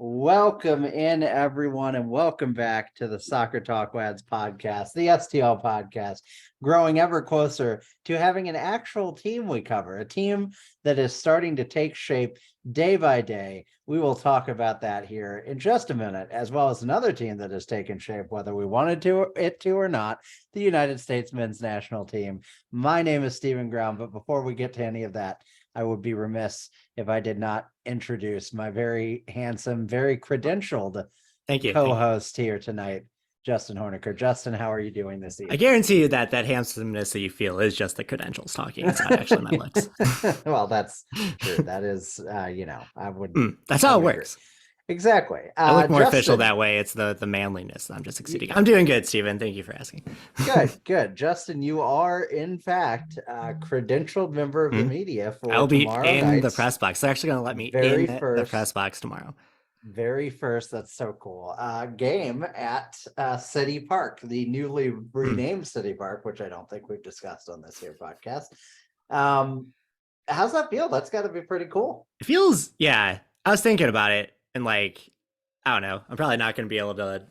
Welcome in, everyone, and welcome back to the Soccer Talk Lads podcast, the STL podcast, growing ever closer to having an actual team we cover, a team that is starting to take shape day by day. We will talk about that here in just a minute, as well as another team that has taken shape, whether we wanted it to or not, the United States men's national team. My name is Stephen Ground, but before we get to any of that, I would be remiss if I did not introduce my very handsome, very credentialed co-host here tonight, Justin Horniker. Justin, how are you doing this evening? I guarantee you that handsomeness that you feel is just the credentials talking. It's not actually my looks. Well, that's true. That is, I would. That's how it works. Exactly. I look more official that way. It's the manliness that I'm just exceeding. I'm doing good, Stephen. Thank you for asking. Good. Justin, you are, in fact, a credentialed member of the media for I'll be in the press box. They're actually going to let me in the press box tomorrow. Very first, that's so cool. Game at City Park, the newly renamed City Park, which I don't think we've discussed on this here podcast. How's that feel? That's got to be pretty cool. It feels, yeah. I was thinking about it. And I don't know. I'm probably not going to be able to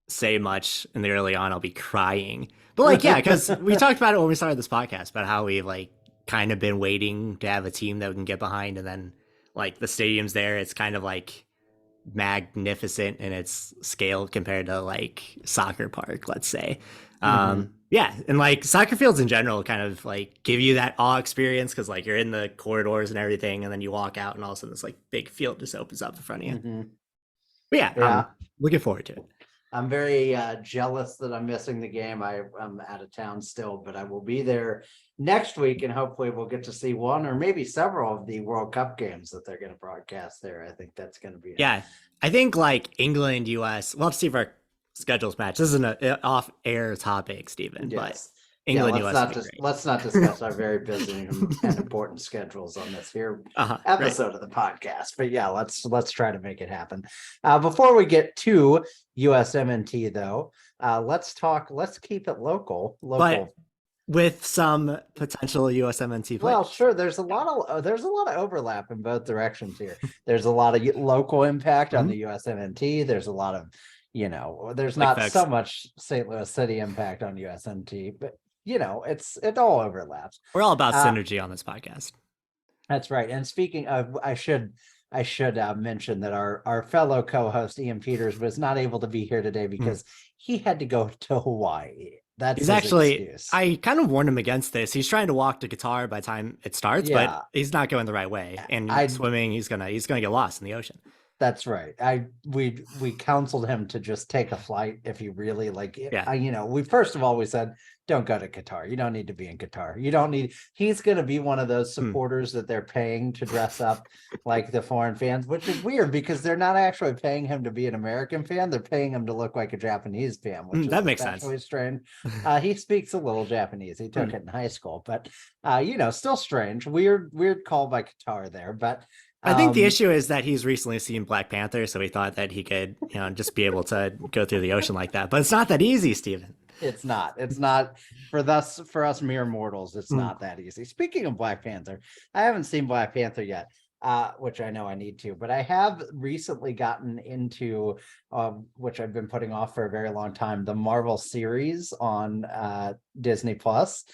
say much in the early on. I'll be crying. But yeah, because we talked about it when we started this podcast about how we've kind of been waiting to have a team that we can get behind. And then the stadium's there. It's kind of magnificent in its scale compared to soccer park, let's say. Yeah, and soccer fields in general kind of give you that awe experience because you're in the corridors and everything, and then you walk out and all of a sudden this big field just opens up in front of you. But yeah, I'm looking forward to it. I'm very jealous that I'm missing the game. I'm out of town still, but I will be there next week, and hopefully we'll get to see one or maybe several of the World Cup games that they're going to broadcast there. I think that's going to be I think England, US, we'll have to see if our schedules match. This is an off-air topic, Stephen, but England, US. Let's not discuss our very busy and important schedules on this here episode of the podcast. But yeah, let's try to make it happen. Before we get to USMNT, though, let's keep it local. But with some potential USMNT players. Well, sure. There's a lot of overlap in both directions here. There's a lot of local impact on the USMNT. There's a lot of there's not so much St. Louis City impact on USMNT, but it all overlaps. We're all about synergy on this podcast. That's right. And speaking of, I should mention that our fellow co-host Ian Peters was not able to be here today because he had to go to Hawaii. That's he's actually excuse. I kind of warned him against this. He's trying to walk to Qatar by the time it starts, but he's not going the right way. And swimming, he's gonna get lost in the ocean. That's right. We counseled him to just take a flight if he really we first of all we said don't go to Qatar. You don't need to be in Qatar. He's going to be one of those supporters that they're paying to dress up like the foreign fans, which is weird because they're not actually paying him to be an American fan. They're paying him to look like a Japanese fan, which that makes sense. Strange. He speaks a little Japanese. He took it in high school, but still strange. Weird call by Qatar there, but I think the issue is that he's recently seen Black Panther, so he thought that he could, just be able to go through the ocean like that. But it's not that easy, Stephen. It's not. It's not for us mere mortals. It's not that easy. Speaking of Black Panther, I haven't seen Black Panther yet, which I know I need to, but I have recently gotten into, which I've been putting off for a very long time, the Marvel series on Disney Plus.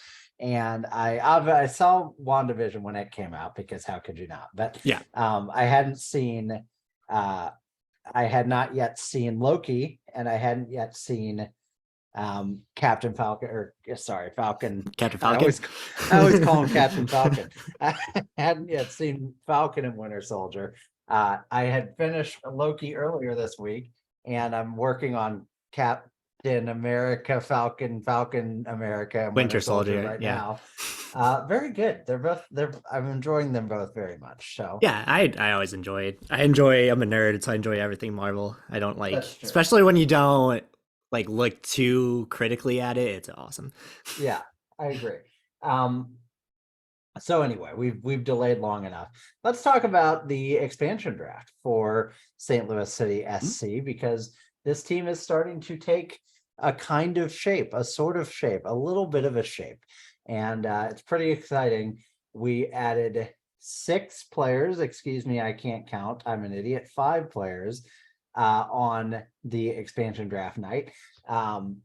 And I saw WandaVision when it came out because how could you not? But I had not yet seen Loki, and I hadn't yet seen Captain Falcon. Captain Falcon. I always call him Captain Falcon. I hadn't yet seen Falcon and Winter Soldier. I had finished Loki earlier this week, and I'm working on Captain America, Falcon America, and Winter Soldier right now. Very good. I'm enjoying them both very much. So I always enjoy it. I'm a nerd, so I enjoy everything Marvel. I don't especially when you don't look too critically at it. It's awesome. Yeah, I agree. So anyway, we've delayed long enough. Let's talk about the expansion draft for St. Louis City SC because this team is starting to take a kind of shape, a sort of shape, a little bit of a shape. And it's pretty exciting. We added 6 players, excuse me, I can't count, I'm an idiot, 5 players on the expansion draft night. And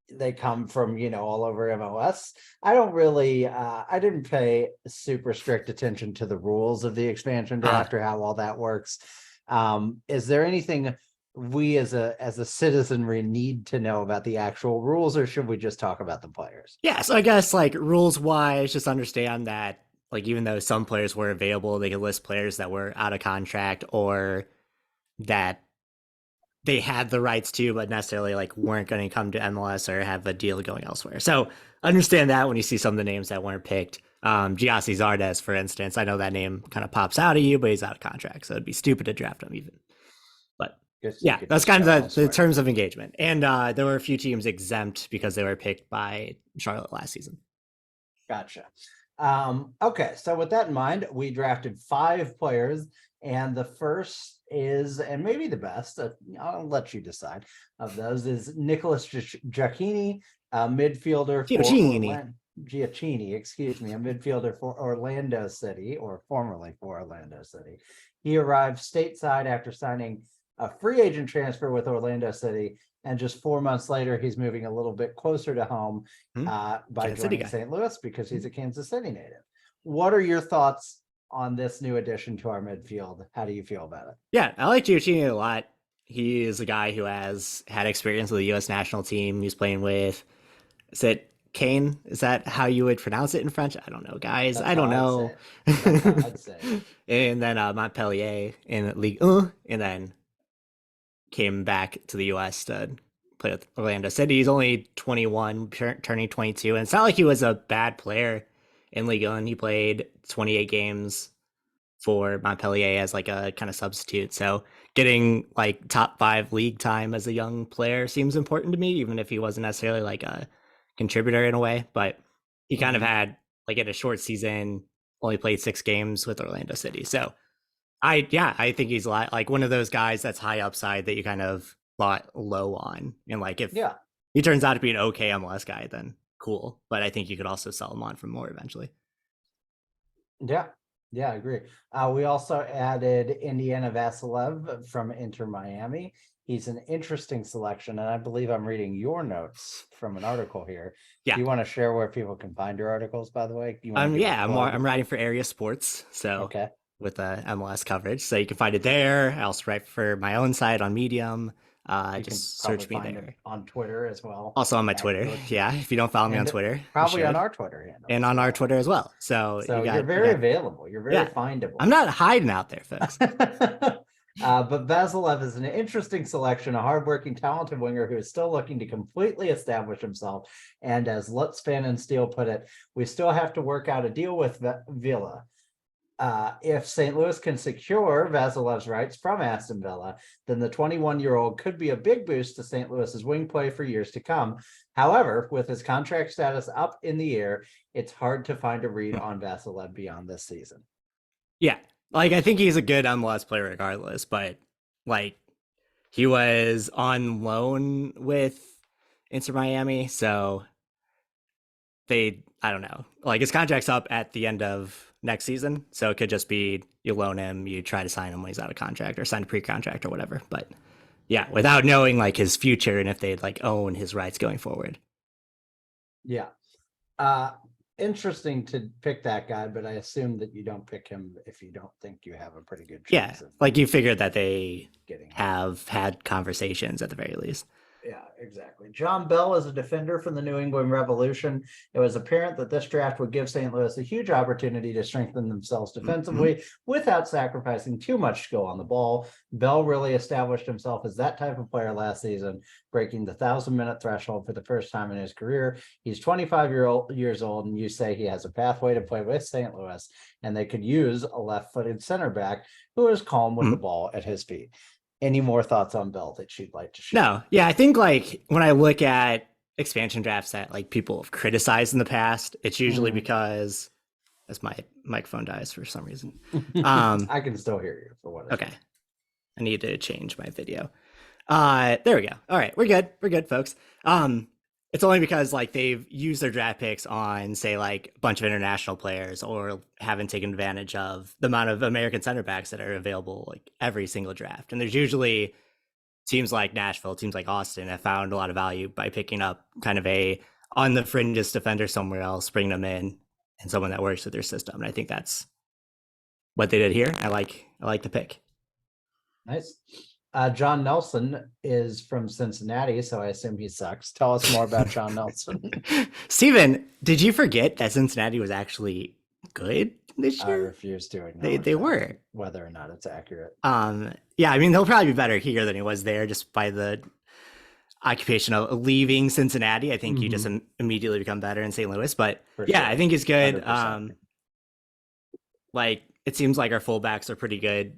they come from, all over MLS. I don't really, I didn't pay super strict attention to the rules of the expansion draft or how all that works. Is there anything we as a citizenry need to know about the actual rules, or should we just talk about the players? Yeah, so I guess like rules wise, just understand that like even though some players were available, they could list players that were out of contract or that they had the rights to, but necessarily like weren't going to come to MLS or have a deal going elsewhere. So understand that when you see some of the names that weren't picked. Giassi Zardes, for instance, I know that name kind of pops out at you, but he's out of contract, so it'd be stupid to draft him even. But yeah, that's kind of the terms of engagement. And there were a few teams exempt because they were picked by Charlotte last season. Gotcha. Okay, so with that in mind, we drafted 5 players, and the first is, and maybe the best, I'll let you decide, of those is Nicholas Giacchini, midfielder for Giacchini, excuse me, a midfielder for Orlando City, or formerly for Orlando City. He arrived stateside after signing a free agent transfer with Orlando City, and just 4 months later, he's moving a little bit closer to home by joining St. Louis because he's a Kansas City native. What are your thoughts on this new addition to our midfield? How do you feel about it? Yeah, I like Giacchini a lot. He is a guy who has had experience with the U.S. national team. He's playing with, is it Kane? Is that how you would pronounce it in French? I don't know, guys. I don't know. I'd say. And then Montpellier in Ligue 1, and then came back to the U.S. to play with Orlando City. He's only 21, turning 22, and it's not like he was a bad player in Ligue 1. He played 28 games for Montpellier as like a kind of substitute. So getting like top 5 league time as a young player seems important to me, even if he wasn't necessarily like a contributor in a way. But he kind of had like in a short season, only played 6 games with Orlando City. So I think he's like one of those guys that's high upside that you kind of thought low on. And like if he turns out to be an okay MLS guy, then cool. But I think you could also sell him on for more eventually. Yeah, I agree. We also added Indiana Vasilev from Inter Miami. He's an interesting selection, and I believe I'm reading your notes from an article here. Yeah. Do you want to share where people can find your articles, by the way? I'm writing for Area Sports, so with MLS coverage, so you can find it there. I also write for my own site on Medium. Just search me there. On Twitter as well. Also on my Twitter. Yeah, if you don't follow me on Twitter. Probably on our Twitter handle. And on our Twitter as well. So you're very available. You're very findable. I'm not hiding out there, folks. But Vasilev is an interesting selection, a hardworking, talented winger who is still looking to completely establish himself. And as Lutz Fan and Steele put it, we still have to work out a deal with Villa. If St. Louis can secure Vasilev's rights from Aston Villa, then the 21-year-old could be a big boost to St. Louis's wing play for years to come. However, with his contract status up in the air, it's hard to find a read on Vasilev beyond this season. Yeah, like I think he's a good MLS player regardless, but like he was on loan with Inter Miami, so I don't know, like his contract's up at the end of next season, so it could just be you loan him, you try to sign him when he's out of contract or sign a pre-contract or whatever. But yeah, without knowing like his future and if they'd like own his rights going forward. Yeah. Interesting to pick that guy, but I assume that you don't pick him if you don't think you have a pretty good chance. Yeah, like you figured that they have had conversations at the very least. Yeah, exactly. John Bell is a defender from the New England Revolution. It was apparent that this draft would give St. Louis a huge opportunity to strengthen themselves defensively without sacrificing too much skill on the ball. Bell really established himself as that type of player last season, breaking the 1,000-minute threshold for the first time in his career. He's 25 years old, and you say he has a pathway to play with St. Louis, and they could use a left-footed center back who is calm with the ball at his feet. Any more thoughts on Bell that you'd like to share? No. Yeah, I think like when I look at expansion drafts that like people have criticized in the past, it's usually because as my microphone dies for some reason. I can still hear you for what. Okay. I need to change my video. There we go. All right, we're good. We're good, folks. It's only because like they've used their draft picks on, say, like a bunch of international players, or haven't taken advantage of the amount of American center backs that are available like every single draft. And there's usually teams like Nashville, teams like Austin have found a lot of value by picking up kind of a on the fringes defender somewhere else, bringing them in, and someone that works with their system. And I think that's what they did here. I like the pick. Nice. John Nelson is from Cincinnati, so I assume he sucks. Tell us more about John Nelson. Steven, did you forget that Cincinnati was actually good this I year? refuse to acknowledge They were. whether or not it's accurate. Yeah, I mean, he'll probably be better here than he was there just by the occupation of leaving Cincinnati. I think you just immediately become better in St. Louis. But For yeah, sure. I think he's good. 100%. Like it seems like our fullbacks are pretty good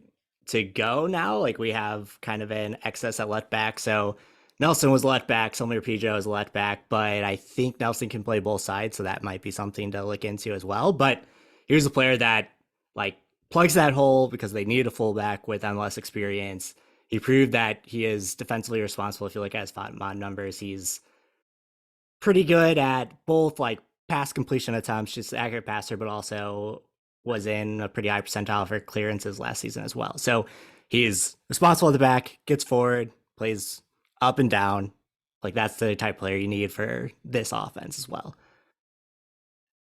to go now. Like we have kind of an excess at left back. So Nelson was left back, Sommer Pijo is left back, but I think Nelson can play both sides, so that might be something to look into as well. But here's a player that like plugs that hole because they need a fullback with MLS experience. He proved that he is defensively responsible. If you look at his FOTMOD numbers, he's pretty good at both like pass completion attempts, just accurate passer, but also was in a pretty high percentile for clearances last season as well. So he's responsible at the back, gets forward, plays up and down. Like that's the type of player you need for this offense as well.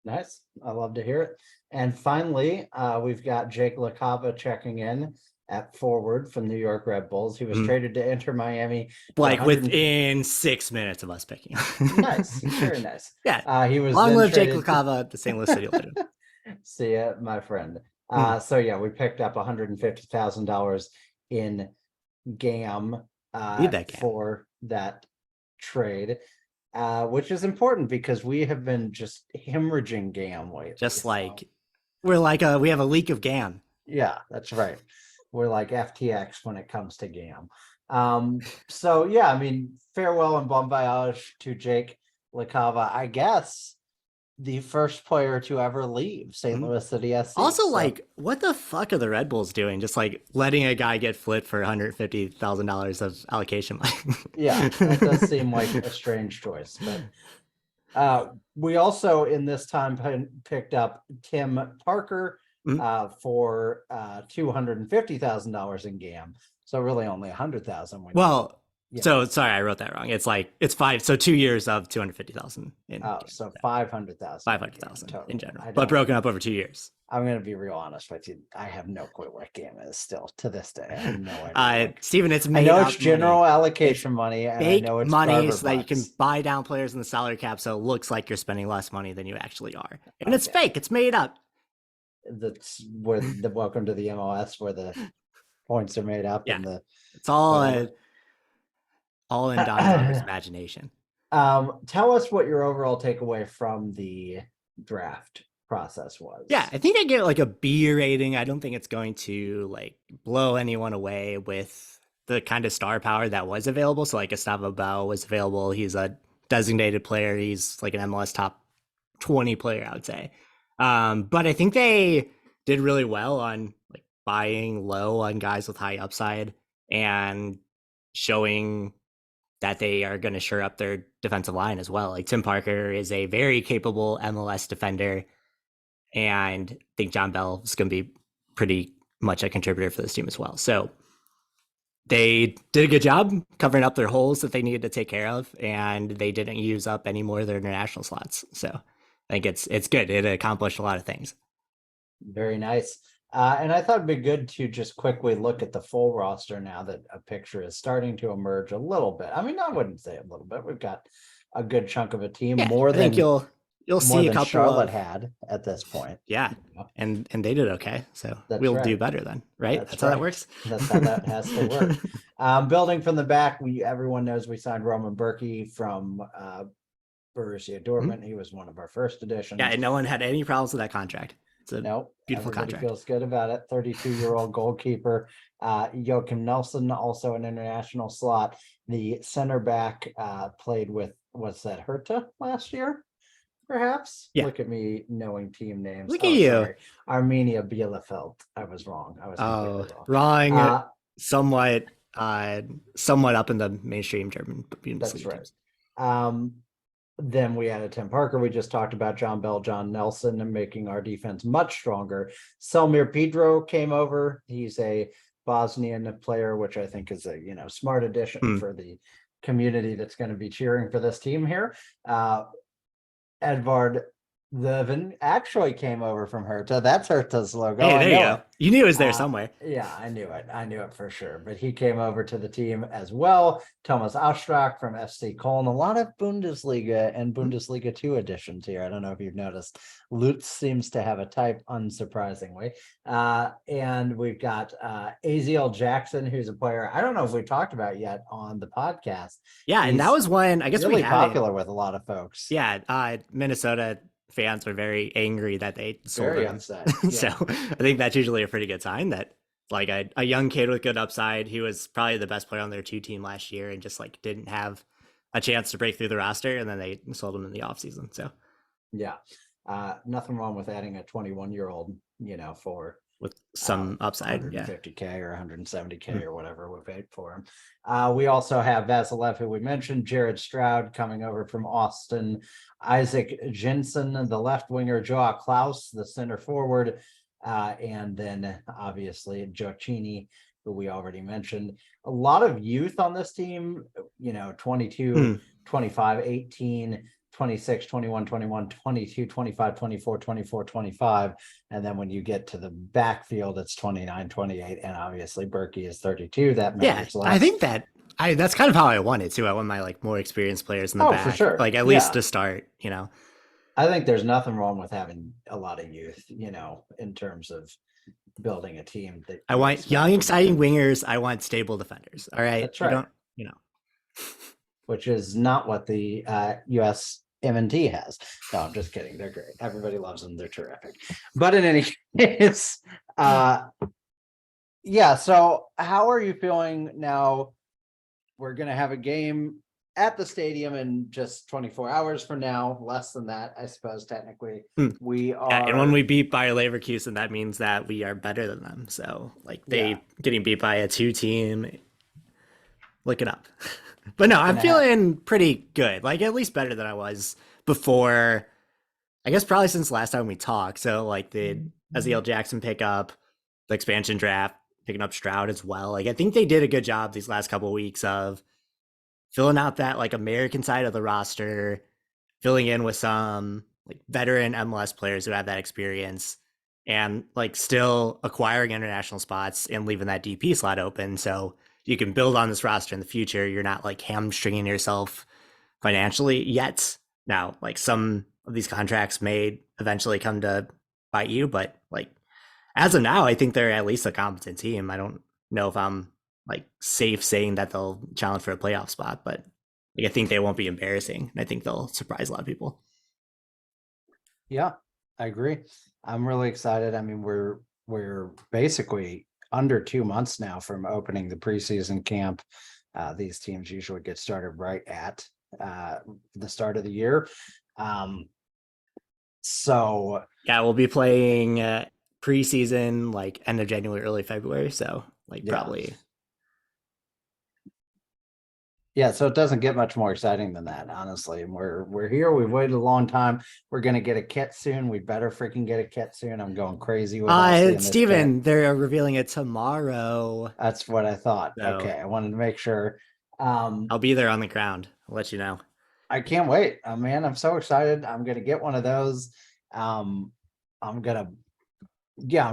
Nice. I love to hear it. And finally, we've got Jake LaCava checking in at forward from New York Red Bulls. He was traded to Inter Miami. Like within 6 minutes of us picking. Nice. Very nice. Yeah. He was long live Jake LaCava at the St. Louis City Legend. See ya, my friend. So yeah, we picked up $150,000 in GAM for that trade, which is important because we have been just hemorrhaging GAM lately. Just like we have a leak of GAM. Yeah, that's right. We're like FTX when it comes to GAM. So yeah, I mean, farewell and bon voyage to Jake LaCava, I guess. The first player to ever leave St. Louis City SC. Also, like, what the fuck are the Red Bulls doing? Just like letting a guy get flipped for $150,000 of allocation money. Yeah, that does seem like a strange choice. But we also in this time picked up Tim Parker for $250,000 in GAM. So really only $100,000. Well. So sorry, I wrote that wrong. It's 5. So 2 years of 250,000. So 500,000. 500,000 in general, but broken up over 2 years. I'm going to be real honest with you. I have no clue what GAM is still to this day. I have no idea. Steven, it's made I know it's general allocation money, and I know it's money so that you can buy down players in the salary cap, so it looks like you're spending less money than you actually are, and it's fake. It's made up. That's where the welcome to the MLS, where the points are made up. Yeah, and it's all in Don Draper's imagination. Tell us what your overall takeaway from the draft process was. Yeah, I think I get like a B rating. I don't think it's going to like blow anyone away with the kind of star power that was available. So like Gustavo Bell was available. He's a designated player. He's like an MLS top 20 player, I would say. But I think they did really well on like buying low on guys with high upside and showing that they are going to shore up their defensive line as well. Like Tim Parker is a very capable MLS defender, and I think John Bell is going to be pretty much a contributor for this team as well. So they did a good job covering up their holes that they needed to take care of, and they didn't use up any more of their international slots. So I think it's good. It accomplished a lot of things. Very nice. And I thought it'd be good to just quickly look at the full roster now that a picture is starting to emerge a little bit. I mean, I wouldn't say a little bit. We've got a good chunk of a team, more than you'll see a couple Charlotte had at this point. Yeah, and they did okay, so we'll do better then, right? That's how that works. That's how that has to work. Building from the back, everyone knows we signed Roman Berkey from Borussia Dortmund. He was one of our first additions. Yeah, and no one had any problems with that contract. It's a beautiful everybody contract. Feels good about it. 32-year-old goalkeeper. Joachim Nelson, also an international slot. The center back played with, was that Hertha last year? Perhaps. Yeah. Look at me knowing team names. Look at you. Sorry. Arminia Bielefeld. I was wrong. Wrong. Somewhat up in the mainstream German Bundesliga. That's right. Then we added Tim Parker. We just talked about John Bell, John Nelson, and making our defense much stronger. Selmir Pedro came over. He's a Bosnian player, which I think is a smart addition for the community that's going to be cheering for this team here. Edvard Levin actually came over from Hertha. That's Hertha's logo. Hey, there you go. You knew it was there somewhere. Yeah, I knew it. I knew it for sure. But he came over to the team as well. Thomas Ostrak from FC Köln. A lot of Bundesliga and Bundesliga 2 additions here. I don't know if you've noticed. Lutz seems to have a type, unsurprisingly. And we've got Aziel Jackson, who's a player I don't know if we've talked about yet on the podcast. Yeah, and that was one, I guess, really popular with a lot of folks. Yeah, Minnesota fans were very angry that they sold him. Upset. Yeah. So I think that's usually a pretty good sign that like a young kid with good upside, he was probably the best player on their 2 team last year and just like didn't have a chance to break through the roster, and then they sold him in the offseason. So yeah, nothing wrong with adding a 21-year-old, for with some upside, 150K or 170K or whatever we paid for him. We also have Vasilev, who we mentioned, Jared Stroud coming over from Austin, Isaac Jensen, the left winger, Joao Klaus, the center forward, and then obviously Gioacchini, who we already mentioned. A lot of youth on this team, 22, 25, 18, 26, 21, 21, 22, 25, 24, 24, 25. And then when you get to the backfield, it's 29, 28. And obviously Berkey is 32. That matters less. I think that's kind of how I want it too. I want my like more experienced players in the back, for sure. Like at least to start, I think there's nothing wrong with having a lot of youth, in terms of building a team. I want young, exciting wingers. I want stable defenders. All right. That's right. Which is not what the USMNT has. No, I'm just kidding. They're great. Everybody loves them. They're terrific. But in any case, so how are you feeling now? We're going to have a game at the stadium in just 24 hours from now, less than that, I suppose, technically. We are. Yeah, and when we beat Bayer Leverkusen, that means that we are better than them. So, like, getting beat by a 2 team, look it up. But no, I'm feeling pretty good, like at least better than I was before, I guess probably since last time we talked. So, like the Aziel Jackson pickup, the expansion draft, picking up Stroud as well. Like, I think they did a good job these last couple of weeks of filling out that like American side of the roster, filling in with some like veteran MLS players who have that experience, and like still acquiring international spots and leaving that DP slot open. So you can build on this roster in the future. You're not like hamstringing yourself financially yet. Now, like some of these contracts may eventually come to bite you, but like as of now, I think they're at least a competent team. I don't know if I'm like safe saying that they'll challenge for a playoff spot, but like I think they won't be embarrassing, and I think they'll surprise a lot of people. Yeah, I agree. I'm really excited. I mean, we're basically under 2 months now from opening the preseason camp. These teams usually get started right at the start of the year. So yeah, we'll be playing preseason like end of January, early February. So like probably. Yeah, so it doesn't get much more exciting than that, honestly. And we're here. We've waited a long time. We're gonna get a kit soon. We better freaking get a kit soon. I'm going crazy with Steven, they're revealing it tomorrow. That's what I thought. So, okay, I wanted to make sure. I'll be there on the ground. I'll let you know. I can't wait. Oh man, I'm so excited. I'm gonna get one of those. I'm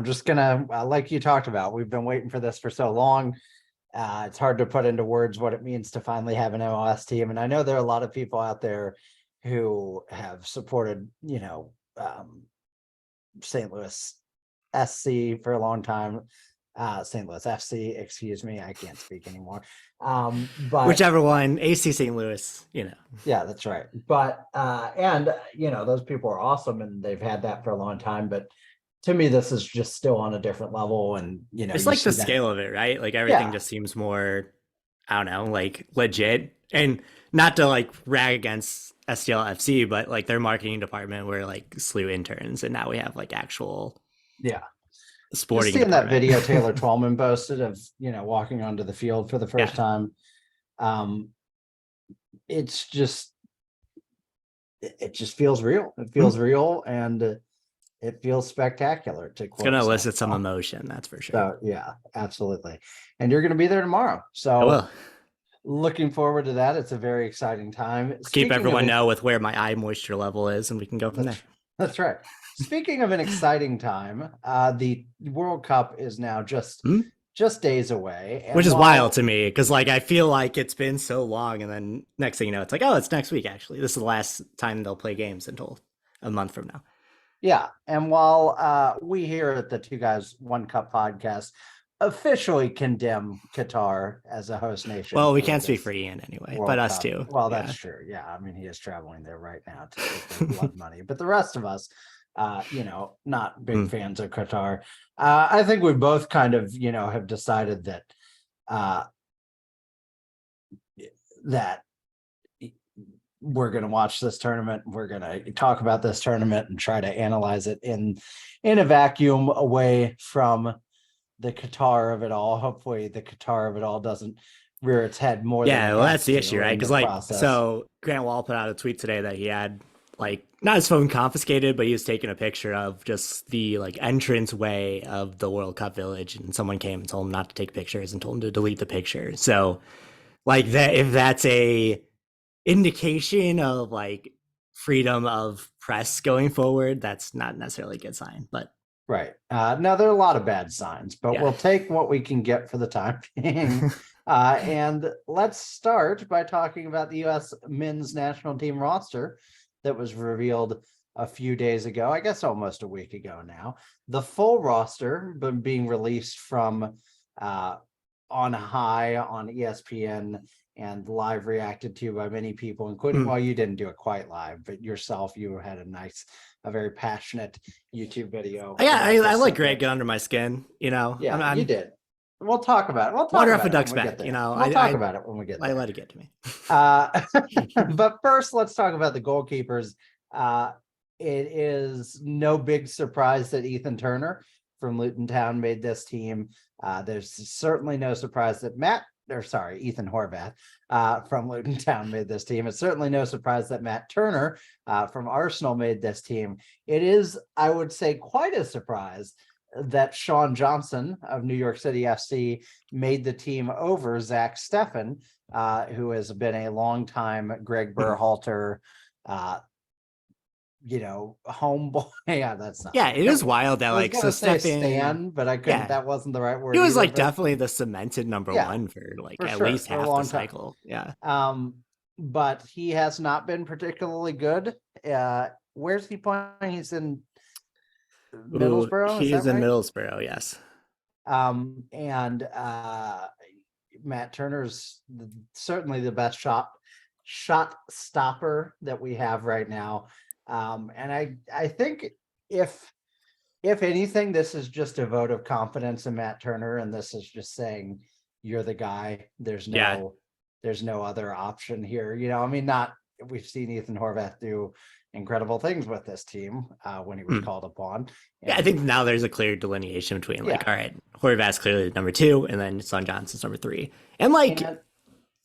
just gonna like you talked about. We've been waiting for this for so long. It's hard to put into words what it means to finally have an MLS team. And I know there are a lot of people out there who have supported, St. Louis SC for a long time. St. Louis FC, excuse me, I can't speak anymore. But whichever one, AC St. Louis, Yeah, that's right. But and those people are awesome and they've had that for a long time. But to me, this is just still on a different level, and it's like the scale of it, right? Like everything just seems more, I don't know, like legit. And not to like rag against STL FC, but like their marketing department were like slew interns, and now we have like actual sporting. Just seeing that video Taylor Twellman posted of walking onto the field for the first time, it's just it just feels real. It feels real, and it feels spectacular. To It's going to elicit some emotion, that's for sure. So yeah, absolutely. And you're going to be there tomorrow. So I will. Looking forward to that. It's a very exciting time. Let's keep everyone know with where my eye moisture level is, and we can go from there. That's right. Speaking of an exciting time, the World Cup is now just days away, which is wild to me, because like I feel like it's been so long, and then next thing you know, it's like, oh, it's next week. Actually, this is the last time they'll play games until a month from now. Yeah, and while we here at the Two Guys One Cup podcast officially condemn Qatar as a host nation. Well, we can't speak for Ian anyway, but us too. Well, that's true. Yeah, I mean, he is traveling there right now to get their blood money. But the rest of us, not big fans of Qatar. I think we both kind of, have decided that that we're going to watch this tournament. We're going to talk about this tournament and try to analyze it in a vacuum away from the Qatar of it all. Hopefully the Qatar of it all doesn't rear its head more. Yeah, well, that's the issue, right? Because so Grant Wall put out a tweet today that he had not his phone confiscated, but he was taking a picture of just the entrance way of the World Cup village, and someone came and told him not to take pictures and told him to delete the picture. So that, if that's a indication of freedom of press going forward, that's not necessarily a good sign. But right. Now, there are a lot of bad signs, but we'll take what we can get for the time being. And let's start by talking about the U.S. men's national team roster that was revealed a few days ago, I guess almost a week ago now. The full roster being released from on high on ESPN and live reacted to by many people, including, well, you didn't do it quite live, but yourself, you had a very passionate YouTube video. Yeah, I let Greg get under my skin, Yeah, you did. We'll talk about it. We'll talk water about off a duck's back, We'll talk about it when we get there. I let it get to me. But first, let's talk about the goalkeepers. It is no big surprise that Ethan Turner from Luton Town made this team. There's certainly no surprise that Ethan Horvath from Luton Town made this team. It's certainly no surprise that Matt Turner from Arsenal made this team. It is, I would say, quite a surprise that Sean Johnson of New York City FC made the team over Zach Steffen, who has been a longtime Greg Berhalter, homeboy. Yeah, that's not. Yeah, it is wild that so Steffen, but I couldn't. Yeah. That wasn't the right word. He was definitely the cemented number one for at least half the cycle. Yeah. But he has not been particularly good. Where's he playing? He's in Middlesbrough. He's in Middlesbrough, yes. And Matt Turner's certainly the best shot stopper that we have right now. And I think if anything, this is just a vote of confidence in Matt Turner, and this is just saying you're the guy. There's no other option here. We've seen Ethan Horvath do incredible things with this team when he was called upon. Yeah, I think now there's a clear delineation between all right, Horvath's clearly number 2, and then Son Johnson's number 3. And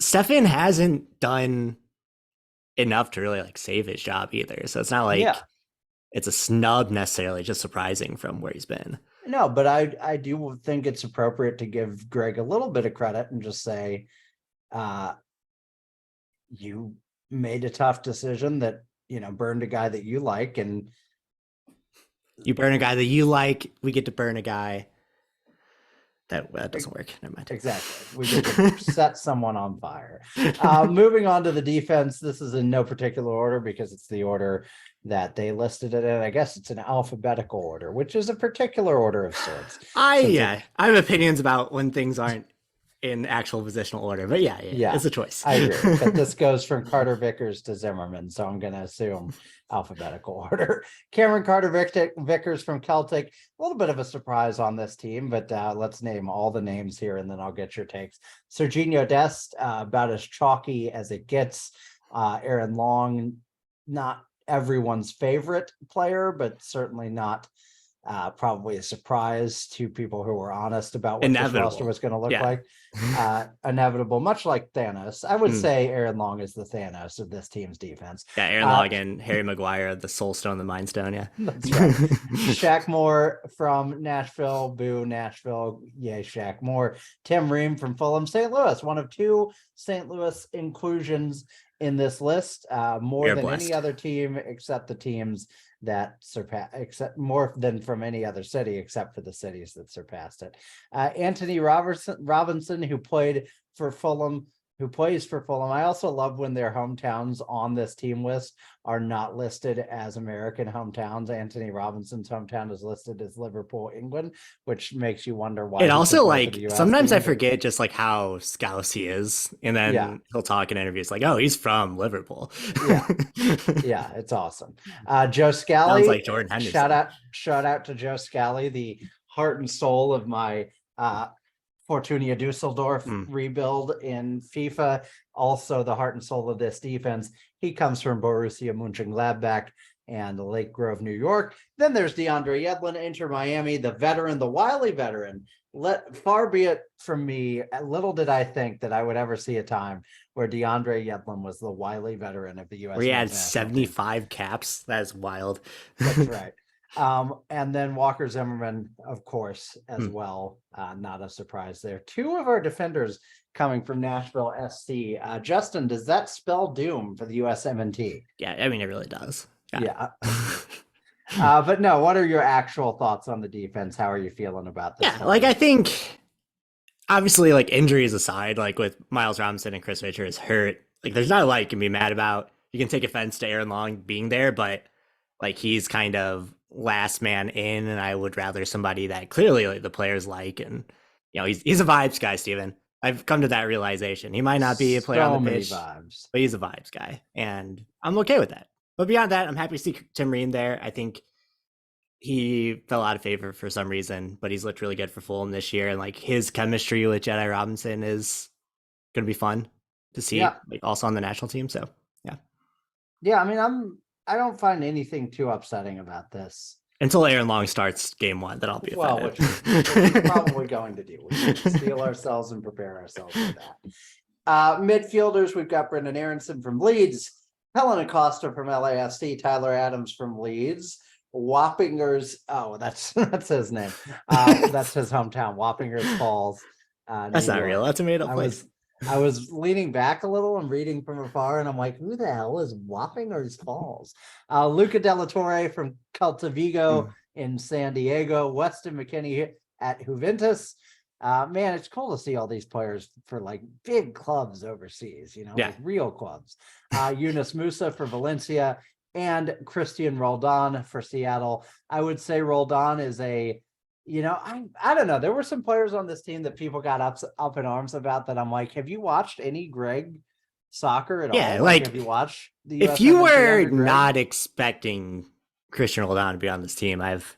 Steffen hasn't done enough to really save his job either. So it's not it's a snub necessarily, just surprising from where he's been. No, but I do think it's appropriate to give Greg a little bit of credit and just say, you made a tough decision that, burned a guy that you like, and you burn a guy that you like, we get to burn a guy that doesn't work. Never mind. Exactly. We get to set someone on fire. Moving on to the defense. This is in no particular order because it's the order that they listed it in. I guess it's an alphabetical order, which is a particular order of sorts. I have opinions about when things aren't in actual positional order, but yeah, it's a choice. I agree. But this goes from Carter Vickers to Zimmerman, so I'm going to assume alphabetical order. Cameron Carter Vickers from Celtic. A little bit of a surprise on this team, but let's name all the names here, and then I'll get your takes. Serginho Dest, about as chalky as it gets. Aaron Long, not everyone's favorite player, but certainly not Probably a surprise to people who were honest about what this roster was going to look like. Inevitable, much like Thanos. I would say Aaron Long is the Thanos of this team's defense. Yeah, Aaron Long and Harry Maguire, the Soul Stone, the Mind Stone. Yeah, that's right. Shaq Moore from Nashville. Boo, Nashville. Yay, Shaq Moore. Tim Ream from Fulham. St. Louis, one of 2 St. Louis inclusions in this list. More than any other team, except the teams that surpass, except more than from any other city, except for the cities that surpassed it. Anthony Robinson, who plays for Fulham. I also love when their hometowns on this team list are not listed as American hometowns. Anthony Robinson's hometown is listed as Liverpool, England, which makes you wonder why. It also, like, sometimes I forget just like how scouse he is, and then he'll talk in interviews like, "Oh, he's from Liverpool." Yeah, it's awesome. Joe Scally, sounds like Jordan Henderson. Shout out to Joe Scally, the heart and soul of my Fortuna Dusseldorf rebuild in FIFA, also the heart and soul of this defense. He comes from Borussia Mönchengladbach and Lake Grove, New York. Then there's DeAndre Yedlin, Inter Miami, the veteran, the wily veteran. Far be it from me, little did I think that I would ever see a time where DeAndre Yedlin was the wily veteran of the U.S. Where he had 75 caps. That is wild. That's right. And then Walker Zimmerman, of course, as well. Not a surprise there. 2 of our defenders coming from Nashville SC. Justin, does that spell doom for the USMNT? Yeah, I mean, it really does. Yeah. But no, what are your actual thoughts on the defense? How are you feeling about this? Yeah, like, I think, obviously, like, injuries aside, like with Miles Robinson and Chris Richards hurt, like, there's not a lot you can be mad about. You can take offense to Aaron Long being there, but like, he's kind of last man in, and I would rather somebody that clearly, like, the players like, and he's a vibes guy, Steven. I've come to that realization. He might not be a player on the pitch, but he's a vibes guy, and I'm okay with that. But beyond that, I'm happy to see Tim Ream there. I think he fell out of favor for some reason, but he's looked really good for Fulham this year, and like, his chemistry with Jedi Robinson is going to be fun to see, like, also on the national team. So yeah. I mean, I don't find anything too upsetting about this. Until Aaron Long starts game 1, then I'll be offended. Which we're probably going to do. We should steel ourselves and prepare ourselves for that. Midfielders, we've got Brendan Aronson from Leeds, Helen Acosta from LAFC, Tyler Adams from Leeds, Wappingers. Oh, that's his name. That's his hometown, Wappingers Falls. That's not real. That's a made-up place. I was leaning back a little and reading from afar, and I'm like, who the hell is Wappingers Falls? Luca Della Torre from Celta Vigo in San Diego, Weston McKennie at Juventus. Man, it's cool to see all these players for like big clubs overseas, like real clubs. Yunus Musa for Valencia and Christian Roldan for Seattle. I would say Roldan is I don't know. There were some players on this team that people got up in arms about that I'm like, have you watched any Greg soccer at all? Yeah, like, have you watched the if you were not expecting Christian Roldan to be on this team, I have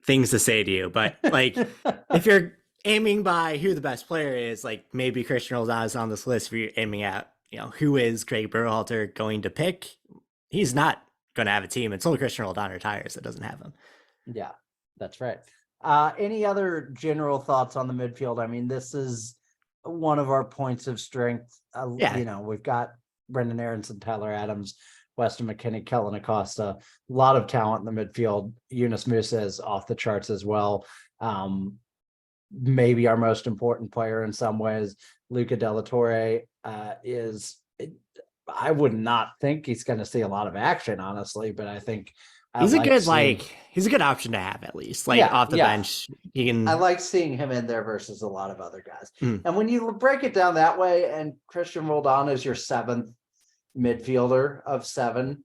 things to say to you. But like, if you're aiming by who the best player is, like, maybe Christian Roldan is on this list. If you're aiming at, who is Craig Berhalter going to pick? He's not going to have a team until Christian Roldan retires. It doesn't have him. Yeah. That's right. Any other general thoughts on the midfield? I mean, this is one of our points of strength. We've got Brendan Aronson, Tyler Adams, Weston McKennie, Kellen Acosta, a lot of talent in the midfield. Yunus Musa is off the charts as well. Maybe our most important player in some ways. Luca Della Torre is, I would not think he's going to see a lot of action, honestly, but I think he's a good option to have, at least, off the bench. I like seeing him in there versus a lot of other guys. And when you break it down that way, and Christian Roldan is your 7th midfielder of 7,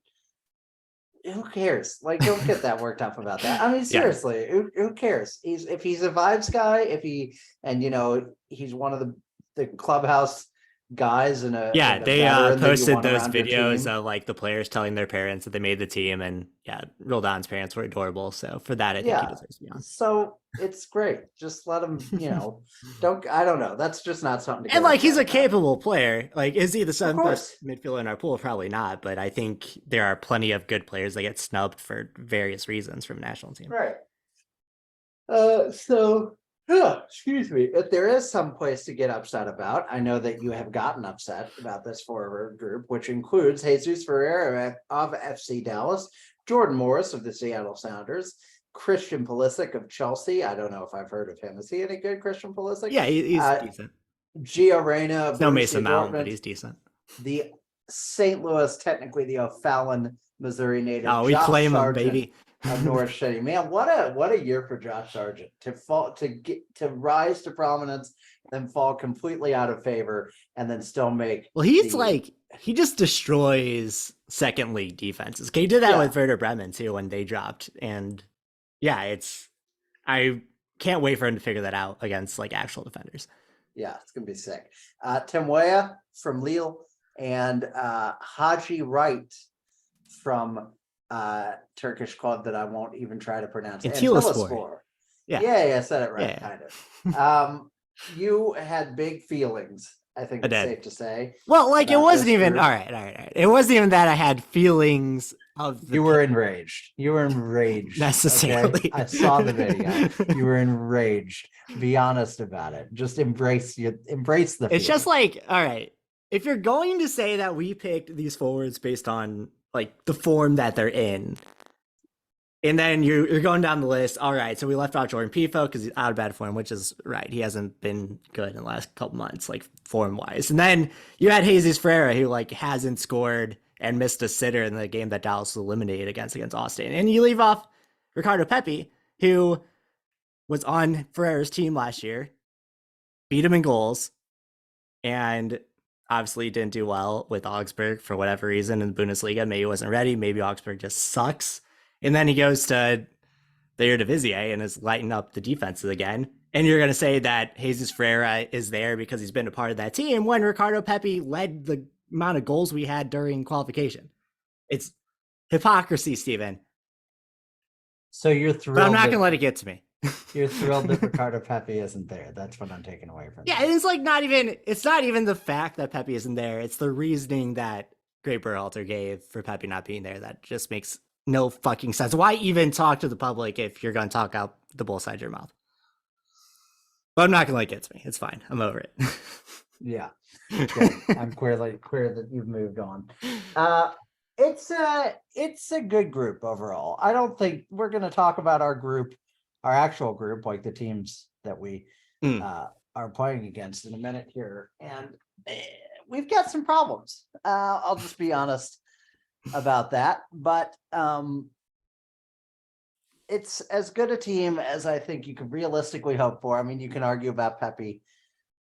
who cares? Like, don't get that worked up about that. I mean, seriously, who cares? If he's a vibes guy, he's one of the clubhouse guys in a They veteran that you posted want those around your videos team. of like the players telling their parents that they made the team, and Roldan's parents were adorable. So for that, I think he Yeah. deserves to be on. So it's great. Just let him, I don't know. That's just not something to And get like he's upset a about. capable player. Like, is he the Of seventh best course. midfielder in our pool? Probably not. But I think there are plenty of good players that get snubbed for various reasons from a national team. Right. Excuse me. If there is some place to get upset about, I know that you have gotten upset about this forward group, which includes Jesus Ferreira of FC Dallas, Jordan Morris of the Seattle Sounders, Christian Pulisic of Chelsea. I don't know if I've heard of him. Is he any good, Christian Pulisic? Yeah, he's decent. Gio Reyna of It's no Mason Borussia Mount, but Dortmund, he's decent. the St. Louis, technically the O'Fallon, Missouri native. Oh, we Josh claim him, Sargent baby. of Norwich City. Man, what a year for Josh Sargent to rise to prominence, then fall completely out of favor, and then still make. Well, he just destroys second league defenses. He did that with Werder Bremen too when they dropped, and I can't wait for him to figure that out against like actual defenders. Yeah, it's gonna be sick. Tim Weah from Lille and Haji Wright from Turkish club that I won't even try to pronounce. Antalyaspor. Yeah, I said it right, kind of. You had big feelings, I think it's safe to say. Well, like it wasn't even all right. It wasn't even that I had feelings of you were enraged. You were enraged. Necessarily. Okay? I saw the video. You were enraged. Be honest about it. Just embrace the It's feeling. just like, all right, if you're going to say that we picked these forwards based on like the form that they're in, and then you're going down the list. All right, so we left out Jordan Pifo because he's out of bad form, which is right. He hasn't been good in the last couple months, like form wise. And then you had Jesus Ferreira, who like hasn't scored and missed a sitter in the game that Dallas was eliminated against Austin. And you leave off Ricardo Pepi, who was on Ferreira's team last year, beat him in goals, and obviously didn't do well with Augsburg for whatever reason in the Bundesliga. Maybe he wasn't ready. Maybe Augsburg just sucks. And then he goes to the Eredivisie and is lighting up the defenses again. And you're going to say that Jesus Ferreira is there because he's been a part of that team when Ricardo Pepi led the amount of goals we had during qualification. It's hypocrisy, Steven. So you're thrilled. But I'm not going to let it get to me. You're thrilled that Ricardo Pepi isn't there. That's what I'm taking away from. Yeah, it's not even the fact that Pepi isn't there. It's the reasoning that Greg Berhalter gave for Pepi not being there that just makes no fucking sense. Why even talk to the public if you're going to talk out the both sides of your mouth? But I'm not going to let it get to me. It's fine. I'm over it. Yeah. Good. I'm clear that you've moved on. It's a good group overall. I don't think we're going to talk about our actual group, like the teams that we are playing against in a minute here. And we've got some problems. I'll just be honest about that. But it's as good a team as I think you could realistically hope for. I mean, you can argue about Pepi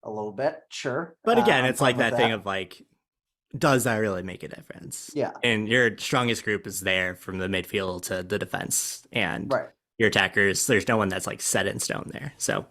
a little bit, sure. But again, it's like that thing of like, does that really make a difference? Yeah. And your strongest group is there from the midfield to the defense, and your attackers, there's no one that's like set in stone there. So